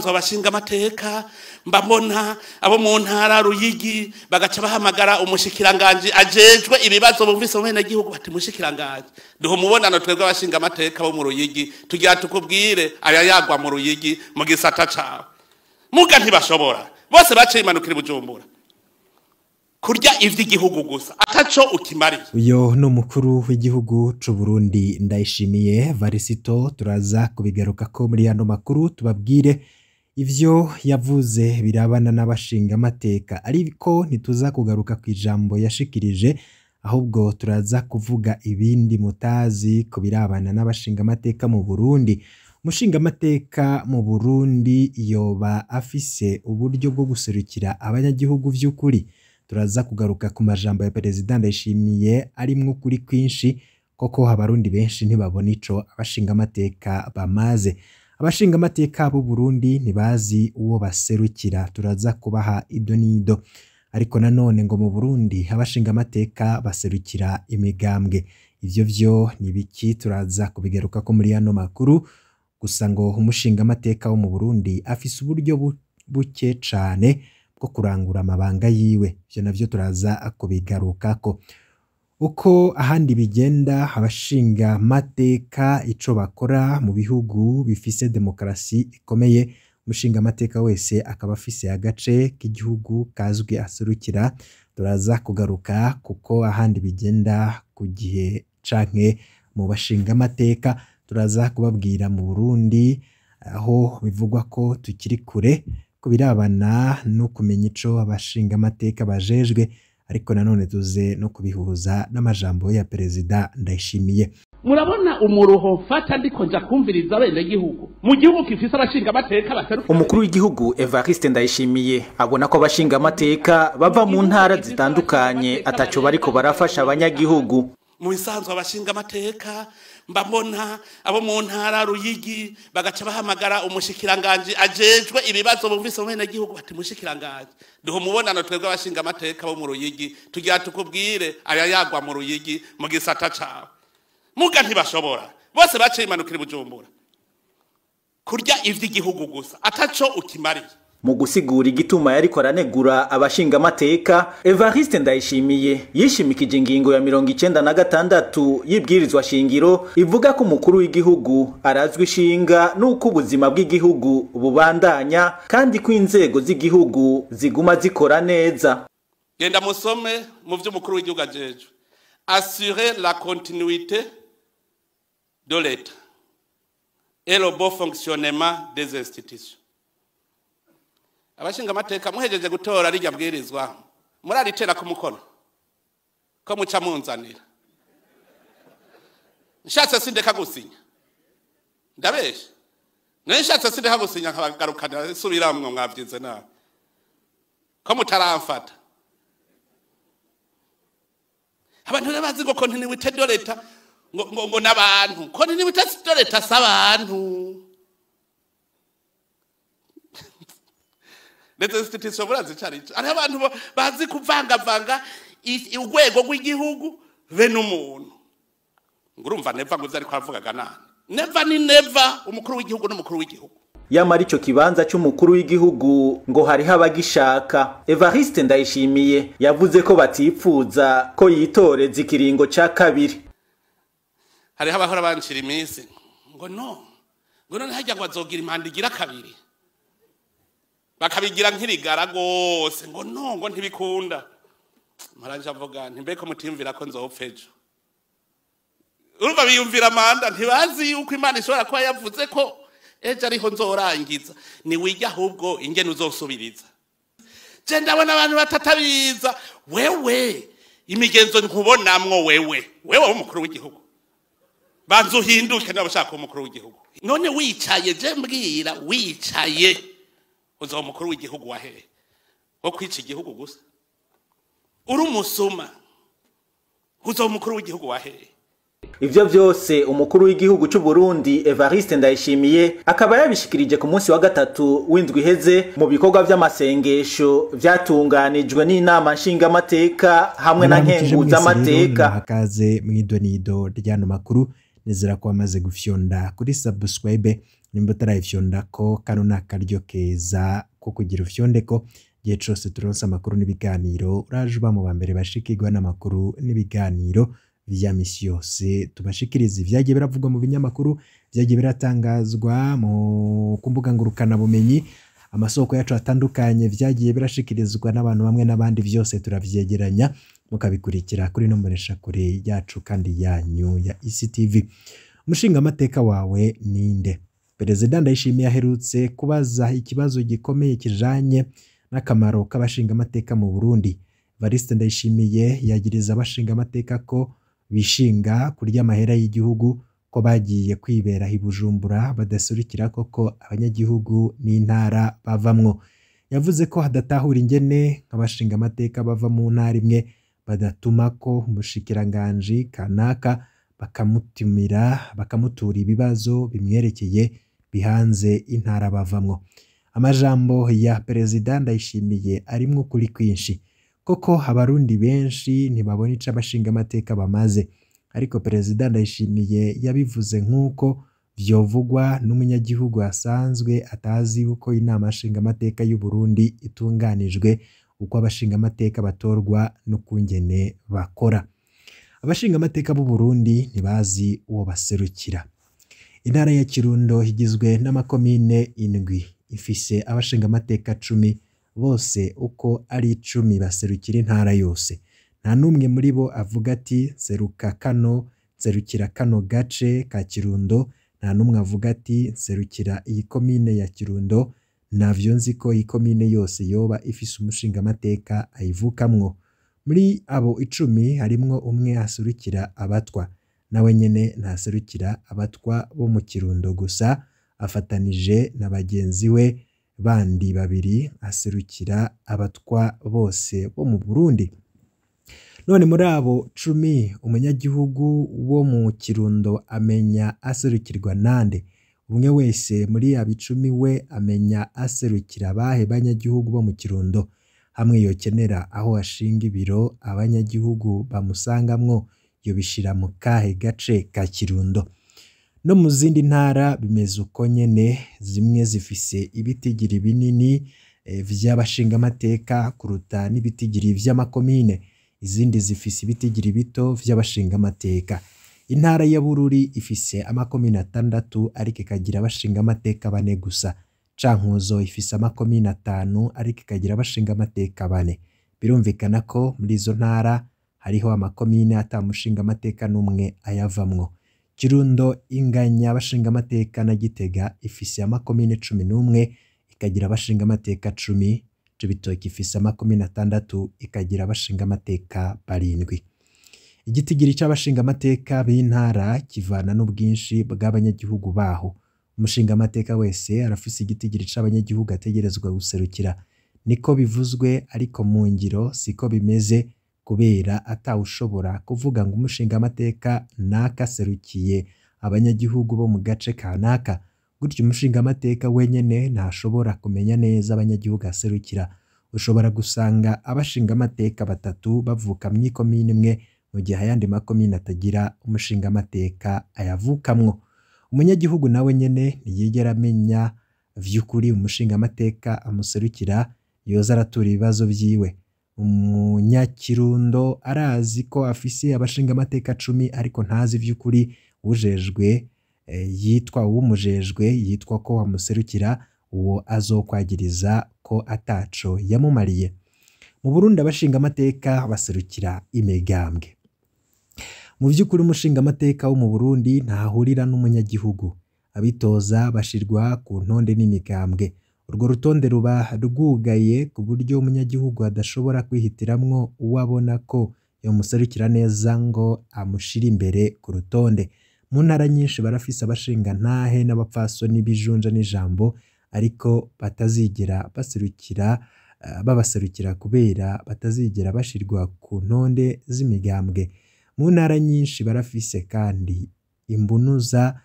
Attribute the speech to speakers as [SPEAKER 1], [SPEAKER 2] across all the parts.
[SPEAKER 1] bisanzwe abashingamateka mbabona abo mu ntara Ruyigi bagaca bahamagara umushikiranganje ajejwe ibibazo bumvise mu gihugu bati mushikiranganje duho mubonano twebwe abashingamateka bo mu Ruyigi tugira tukubwire aya yagwa mu Ruyigi mu gisata cawe muga ntibashobora bose baciye imanukira Bujumbura kurya ivy'igihugu gusa ataco ukimariye.
[SPEAKER 2] Uyo no mukuru w'igihugu c'u Burundi Ndayishimiye Varisito turaza kubigaruka ko muri yano makuru tubabwire ivyo yavuze birabana n'abashingamateka ariko ntituza kugaruka ku ijambo yashikirije ahubwo turaza kuvuga ibindi mutazi ku birabana n'abashingamateka mu Burundi. Umushingamateka mu Burundi yoba afise uburyo bwo guserukira abanyagihugu vy'ukuri. Turaza kugaruka ku majambo ya Perezida Ndayishimiye arimwo kuri kwinshi koko abarundi benshi ntibabona ico abashingamateka bamaze. Abashingamateka b'u Burundi ntibazi uwo baserukira, turaza kubaha idonido. Ariko nanone ngo mu Burundi abashingamateka baserukira imigambwe. Ivyo vyo ni biki turaza kubigaruka ko muri yano makuru. Gusa ngo umushingamateka wo mu Burundi afise uburyo buke cane bwo kurangura amabanga yiwe. Ivyo navyo turaza kubigarukako. Uko ahandi bigenda abashingamateka ico bakora mu bihugu bifise demokarasi ikomeye, umushingamateka wese akaba afise agace k'igihugu kazwi aserukira. Turaza kugaruka kuko ahandi bigenda ku gihe canke mu bashingamateka. Turaza kubabwira mu Burundi aho bivugwa ko tukiri kure kubirabana no kumenya ico abashingamateka bajejwe, ariko nanone tuze no kubihuza n'amajambo ya Perezida Ndayishimiye.
[SPEAKER 1] Murabona umuruho mfata ndiko nja kumviriza bene gihugu mu gihugu kifise abashingamateka baseruka.
[SPEAKER 3] Umukuru w'igihugu Evariste Ndayishimiye abona ko abashingamateka bava mu ntara zitandukanye ataco bariko barafasha abanyagihugu.
[SPEAKER 1] Mu bisanzwe abashingamateka mbabona abo mu ntara Ruyigi bagaca bahamagara umushikiranganje ajejwe ibibazo bumvise mu gihugu bati mushikiranganje duho mubonano twebwe abashingamateka bo mu Ruyigi tugira tukubwire aya yagwa mu Ruyigi mu gisata cawe muga ntibashobora bose baciye imanukira Bujumbura kurya ivy'igihugu gusa ataco ukimariye.
[SPEAKER 3] Mu gusigura igituma yariko aranegura abashingamateka, Evariste Ndayishimiye yishimikije ingingo ya 96 y'ibwirizwa shingiro ivuga ko umukuru w'igihugu arazwi ishinga nuko ubuzima bw'igihugu bubandanya kandi ko inzego z'igihugu ziguma zikora neza.
[SPEAKER 1] Genda musome mu vyo umukuru w'igihugu ajeje. Assurer la continuité de l'État et le bon fonctionnement des institutions. Abashingamateka muhejeje gutora rijya bwirizwa muraritera ku mukono ko muca munzanira. Nshatse sindeka gusinya ndabeshe nshatse sindeka gusinya nkabagarukana subiramwe mwavyize nawe ko mutaramfata. Abantu bazi ngo continuité de l'État ngo nabantu continuité de l'État sabantu. Leta institution burazi cyari ari abantu bazi kuvanga urwego rw'igihugu be n'umuntu. Ngurumva Neva ngo vyari kwavugaga nani. Neva ni Neva umukuru w'igihugu n'umukuru w'igihugu.
[SPEAKER 3] Yamara ico kibanza cy'umukuru w'igihugu ngo hari habagishaka. Evariste Ndayishimiye yavuze ko batipfuza ko yitoreza ikiringo ca kabiri.
[SPEAKER 1] Hari habahora banshira iminsi ngo none hajya ngo azogira imanda igira kabiri. Bakabigira nkirigara gose ngo ngo ntibikunda. Maranje avuga ntimbeko mutimvira ko nzopfejo. Urumva biyumvira manda ntibazi yuko Imana ishobora kuba yavuze ko ejo ariho nzorangiza ni wijya ahubwo ingene uzosubiriza. Je ndabona abantu batatabiza wewe imigenzo nkubonamwo wewe umukuru w'igihugu. Banzu hinduke n'abashaka umukuru w'igihugu. None wicaye je mbwira wicaye uzo mukuru w'igihugu wahe wo kwica igihugu gusa uri umusuma uzo mukuru w'igihugu wahe.
[SPEAKER 3] Ivyo vyose umukuru w'igihugu c'u Burundi Evariste Ndayishimiye akaba yabishikirije ku munsi wa gatatu w'indwi iheze mu bikorwa vy'amasengesho vyatunganijwe n'inama nshingamateka hamwe na nkenguzamateka.
[SPEAKER 2] Hakaze mw'idonido ryano makuru nizera ko wamaze gufyonda kuri subscribe nimba utarayifyonda ko kano nakaryo keza ko kugira ufyonde ko gihe cose turonse amakuru n'ibiganiro uraje uba mu bambere bashikirwa n'amakuru n'ibiganiro vya misi yose tubashikiriza ivyagiye biravugwa mu binyamakuru vyagiye biratangazwa mu kumbuga ngurukana bumenyi amasoko yacu atandukanye vyagiye birashikirizwa n'abantu bamwe n'abandi vyose turavyegeranya mukabikurikira kuri nomboresha kure yacu kandi yanyu ya ICTV. Umushingamateka wawe ninde? Perezida Ndayishimiye aherutse kubaza ikibazo gikomeye kijanye n'akamaro k'abashingamateka mu Burundi. Evariste Ndayishimiye yagiriza abashingamateka ko bishinga kurya amahera y'igihugu, ko bagiye kwibera i Bujumbura badasurikira koko abanyagihugu n'intara bavamwo. Yavuze ko hadatahura ingene nk'abashingamateka bava mu ntara imwe badatuma ko umushikiranganji kanaka bakamutura ibibazo bimwerekeye bihanze intara bavamwo. Amajambo ya Perezida Ndayishimiye arimwo ukuri kwinshi. Koko abarundi benshi ntibabona ico abashingamateka bamaze, ariko Perezida Ndayishimiye yabivuze nk'uko vyovugwa n'umunyagihugu asanzwe atazi uko inama nshingamateka y'u Burundi itunganijwe, uko abashingamateka batorwa n'ukungene bakora. Abashingamateka b'u Burundi ntibazi uwo baserukira. Intara ya Kirundo igizwe n'amakomine 7 ifise abashingamateka 10, bose uko ari 10 baserukira intara yose. Nta numwe muri bo avuga ati serukira kano gace ka Kirundo, nta numwe avuga ati serukira iyi komine ya Kirundo. Navyo nzi ko iyi komine yose yoba ifise umushingamateka ayivukamwo. Muri abo 10 harimwo umwe aserukira abatwa, nawe nyene ntaserukira abatwa bo mu Kirundo gusa, afatanije na bagenzi we bandi 2 aserukira abatwa bose bo mu Burundi. None muri abo 10 umunyagihugu wo mu Kirundo amenya aserukirwa nande? Umwe wese muri abo 10 we amenya aserukira abahe banyagihugu bo mu Kirundo? Hamwe yokenera aho ashinga ibiro abanyagihugu bamusangamwo yobishira mu kahe gace ka Kirundo? No mu zindi ntara bimeze uko nyene, zimwe zifise ibitigiri binini vy'abashingamateka kuruta n'ibitigiri vy'amakomine, izindi zifise ibitigiri bito vy'abashingamateka. Intara ya Bururi ifise amakomine 6 ariko ikagira abashingamateka 4 gusa. Cankuzo ifise amakomine 5 ariko ikagira abashingamateka 4. Birumvikana ko muri izo ntara hariho amakomine atamushingamateka n'umwe ayavamwo. Kirundo inganya abashingamateka na Gitega ifise amakomine 11 ikagira abashingamateka 10. Cibitoke ifise amakomine 6 ikagira abashingamateka 7. Igitigiri c'abashingamateka b'intara kivana n'ubwinshi bw'abanyagihugu baho. Umushingamateka wese arafise igitigiri c'abanyagihugu ategerezwa guserukira. Niko bivuzwe, ariko mu ngiro siko bimeze, kubera atawushobora kuvuga ngo umushingamateka nakaserukiye abanyagihugu bo mu gace kanaka. Gutyo umushingamateka wenyene ntashobora kumenya neza abanyagihugu aserukira. Ushobora gusanga abashingamateka 3 bavuka mu ikomine imwe, mu gihe ayandi makomine atagira umushingamateka ayavukamwo. Umunyagihugu nawe nyene ntiyigera amenya vy'ukuri umushingamateka amuserukira, yoza aratura ibibazo vyiwe. Umunyakirundo arazi ko afise abashingamateka 10 ariko ntazi vy'ukuri ujejwe uwumujejwe yitwa ko wamuserukira, uwo azokwagiriza ko ataco yamumariye. Mu Burundi abashingamateka baserukira imigambwe. Mu vy'ukuri umushingamateka wo mu Burundi ntahurira n'umunyagihugu. Abitoza bashirwa ku ntonde n'imigambwe. Urwo rutonde ruba rwugaye ku buryo umunyagihugu adashobora kwihitiramwo uwabona ko yomuserukira neza ngo amushire imbere ku rutonde. Mu ntara nyinshi barafise abashinga ntahe n'abapfasoni bijunja n'ijambo, ariko batazigera babaserukira kubera batazigera bashirwa ku ntonde z'imigambwe. Mu ntara nyinshi barafise kandi imbunuza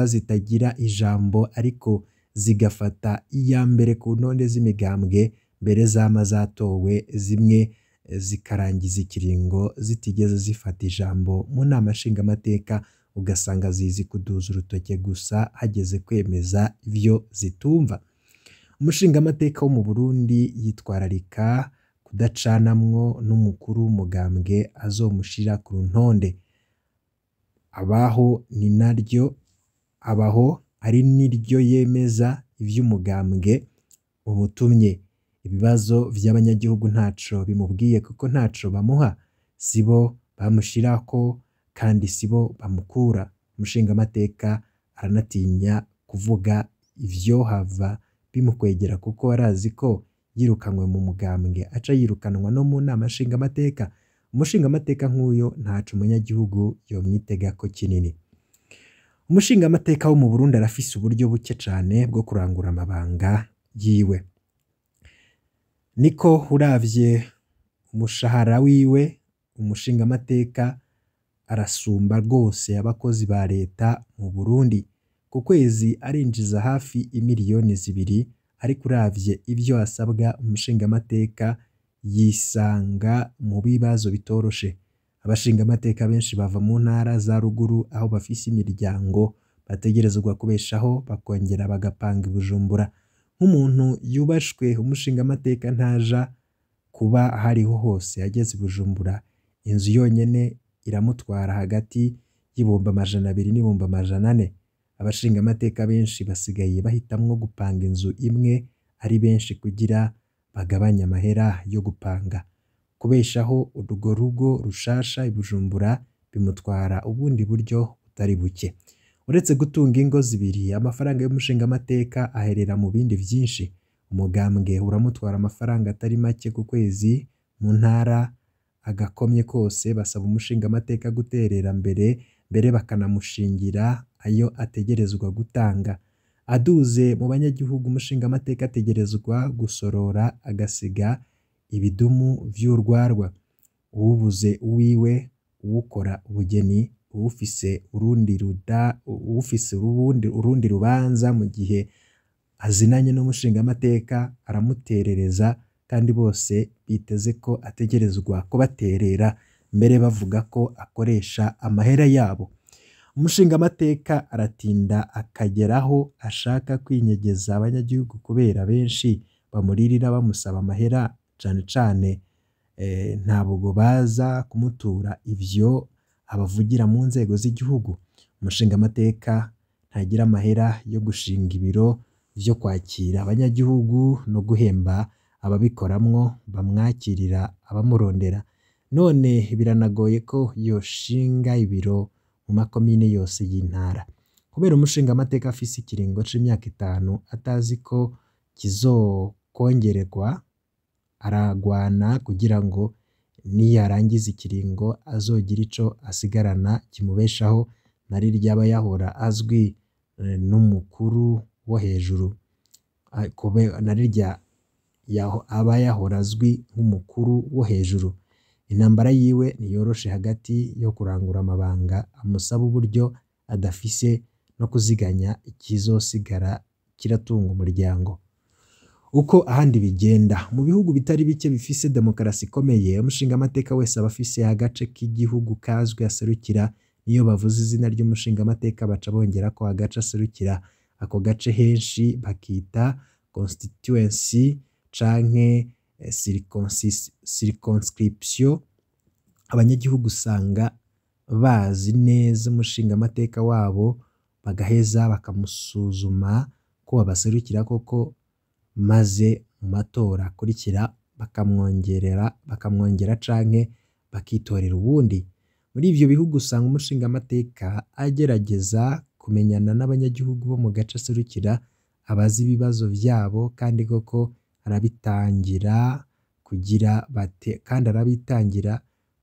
[SPEAKER 2] zitagira ijambo, ariko zigafata iya mbere ku ntonde z'imigambwe, mbere zama zatowe zimwe zikarangiza ikiringo zitigeze zifata ijambo mu nama nshingamateka, ugasanga zizi kuduza urutoke gusa hageze kwemeza ivyo zitumva. Umushingamateka wo mu Burundi yitwararika kudacanamwo n'umukuru w'umugambwe azomushira ku ntonde. Abaho ari niryo yemeza ivy'umugambwe umutumye. Ibibazo vy'abanyagihugu ntaco bimubwiye kuko ntaco bamuha, sibo bamushirako kandi sibo bamukura. Umushingamateka aranatinya kuvuga ivyo hava bimukwegera kuko arazi ko yirukanywe mu mugambwe aca yirukanwa no mu nama nshingamateka. Umushingamateka nk'uyo ntaco umunyagihugu yomwitegako kinini. Umushingamateka wo mu Burundi arafise uburyo buke cane bwo kurangura amabanga yiwe. Niko uravye umushahara wiwe, umushingamateka arasumba rwose abakozi ba leta mu Burundi. Ku kwezi arinjiza hafi imiliyoni 2, ariko uravye ivyo asabwa umushingamateka yisanga mu bibazo bitoroshe. Abashingamateka benshi bava mu ntara za ruguru aho bafise imiryango bategerezwa kubeshaho, bakongera bagapanga i Bujumbura. Nk'umuntu yubashwe, umushingamateka ntaja kuba hariho hose. Ageze i Bujumbura, inzu yonyene iramutwara hagati y'ibihumbi 200 n'ibihumbi 400. Abashingamateka benshi basigaye bahitamwo gupanga inzu imwe ari benshi kugira bagabanye amahera yo gupanga. Kubeshaho urwo rugo rushasha i Bujumbura bimutwara ubundi buryo butari buke. Uretse gutunga ingo 2, amafaranga y'umushingamateka aherera mu bindi vyinshi. Umugambwe uramutwara amafaranga atari make ku kwezi. Mu ntara agakomye kose basaba umushingamateka guterera mbere bakanamushingira ayo ategerezwa gutanga. Aduze mu banyagihugu, umushingamateka ategerezwa gusorora agasiga ibidumu vy'urwarwa. Uwubuze uwiwe, uwukora ubugeni, uwufise urundi rubanza mu gihe azinanye n'umushingamateka aramuterereza, kandi bose biteze ko ategerezwa kubaterera, mbere bavuga ko akoresha amahera yabo. Umushingamateka aratinda akageraho ashaka kwinyegeza abanyagihugu kubera benshi bamuririra bamusaba amahera cane cane. Ntabwo baza kumutura ivyo abavugira mu nzego z'igihugu. Umushingamateka ntagira amahera yo gushinga ibiro vyo kwakira abanyagihugu no guhemba ababikoramwo bamwakirira abamurondera. None biranagoye ko yoshinga ibiro mu makomine yose y'intara. Kubera umushingamateka afise ikiringo c'imyaka 5 atazi ko kizokongererwa, aragwana kugira ngo niyarangiza ikiringo azogira ico asigarana kimubeshaho, nari ryaba yahora azwi n'umukuru wo hejuru. Aba yahora azwi nk'umukuru wo hejuru. Intambara yiwe niyoroshe hagati yo kurangura amabanga amusaba uburyo adafise no kuziganya ikizosigara kiratunga umuryango. Uko ahandi bigenda mu bihugu bitari bike bifise demokarasi ikomeye, umushingamateka wese aba afise agace k'igihugu kazwi aserukira. Niyo bavuze izina ry'umushingamateka baca bongera ko agace aserukira. Ako gace henshi bakita constituency canke circonscription. Abanyagihugu usanga bazi neza umushingamateka wabo, bagaheza bakamusuzuma ko abaserukira koko, maze mu matora akurikira bakamwongera canke bakitorera ubundi. Muri ivyo bihugu usanga umushingamateka agerageza kumenyana n'abanyagihugu bo mu gace aserukira, abazi ibibazo vyabo, kandi koko arabitangira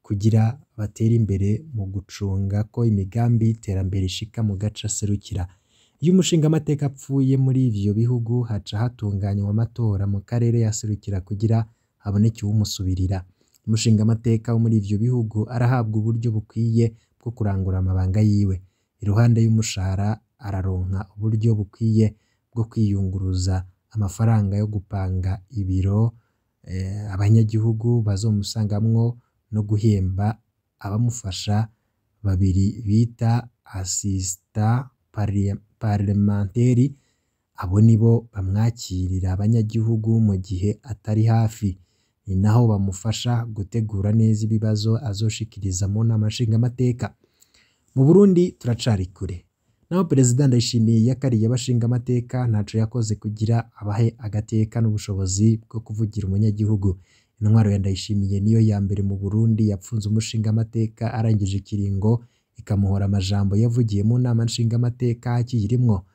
[SPEAKER 2] kugira batere imbere mu gucunga ko imigambi y'iterambere ishika mu gace aserukira. Iyo umushingamateka apfuye muri ivyo bihugu haca hatunganywa amatora mu karere yaserukira kugira haboneke uwumusubirira. Umushingamateka wo muri ivyo bihugu arahabwa uburyo bukwiye bwo kurangura amabanga yiwe. Iruhande y'umushahara araronka uburyo bukwiye bwo kwiyunguruza, amafaranga yo gupanga ibiro abanyagihugu bazomusangamwo no guhemba abamufasha babiri bita asista parlementeri. Abo nibo bamwakirira abanyagihugu mu gihe atari hafi, ni naho bamufasha gutegura neza ibibazo azoshikiriza mu nama nshingamateka. Mu Burundi turacari kure, naho Perezida Ndayishimiye yakariye abashingamateka ntaco yakoze kugira abahe agateka n'ubushobozi bwo kuvugira umunyagihugu. Intwaro ya Ndayishimiye niyo ya mbere mu Burundi yapfunze umushingamateka arangije ikiringo ikamuhora amajambo yavugiye mu nama nshingamateka akiyirimwo.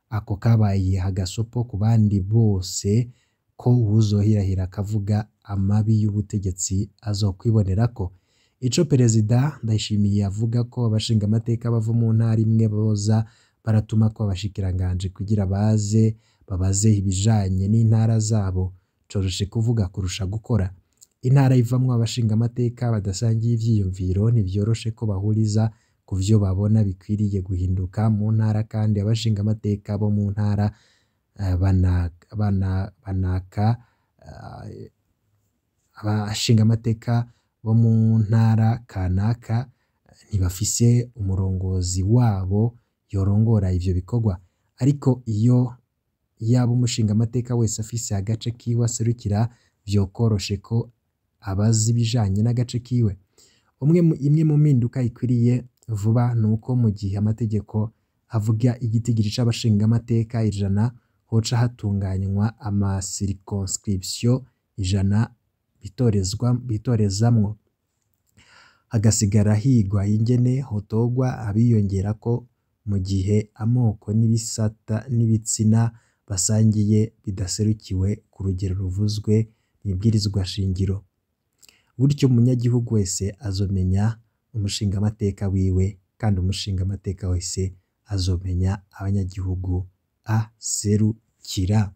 [SPEAKER 2] Ako kabaye hagasopo ku bandi bose ko uwuzohirahira akavuga amabi y'ubutegetsi azokwibonerako. Ico Perezida Ndayishimiye avuga ko abashingamateka bava mu ntara imwe boza baratuma ko abashikiranganje kugira babaze ibijanye n'intara zabo, coroshe kuvuga kurusha gukora. Intara ivamwo abashingamateka badasangiye ivyiyumviro ntivyoroshe ko bahuriza ku vyo babona bikwiriye guhinduka mu ntara, kandi abashingamateka bo mu ntara abashingamateka bo mu ntara kanaka ntibafise umurongozi wabo yorongora ivyo bikorwa. Ariko iyo yaba umushingamateka wese afise agace kiwe aserukira, vyokoroshe ko abazi ibijanye n'agace kiwe. Imwe mu mpinduka ikwiriye vuba nuko mu gihe amategeko avuga igitigiri c'abashingamateka 100 hoca hatunganywa circonscription 100 bitorezamwo, hagasigara higwa ingene hotogwa abiyongerako mu gihe amoko n'ibitsina basangiye bidaserukiwe ku rugero ruvuzwe mw'ibwirizwa shingiro. Gutyo umunyagihugu wese azomenya umushingamateka wiwe, kandi umushingamateka wese azomenya abanyagihugu aserukira.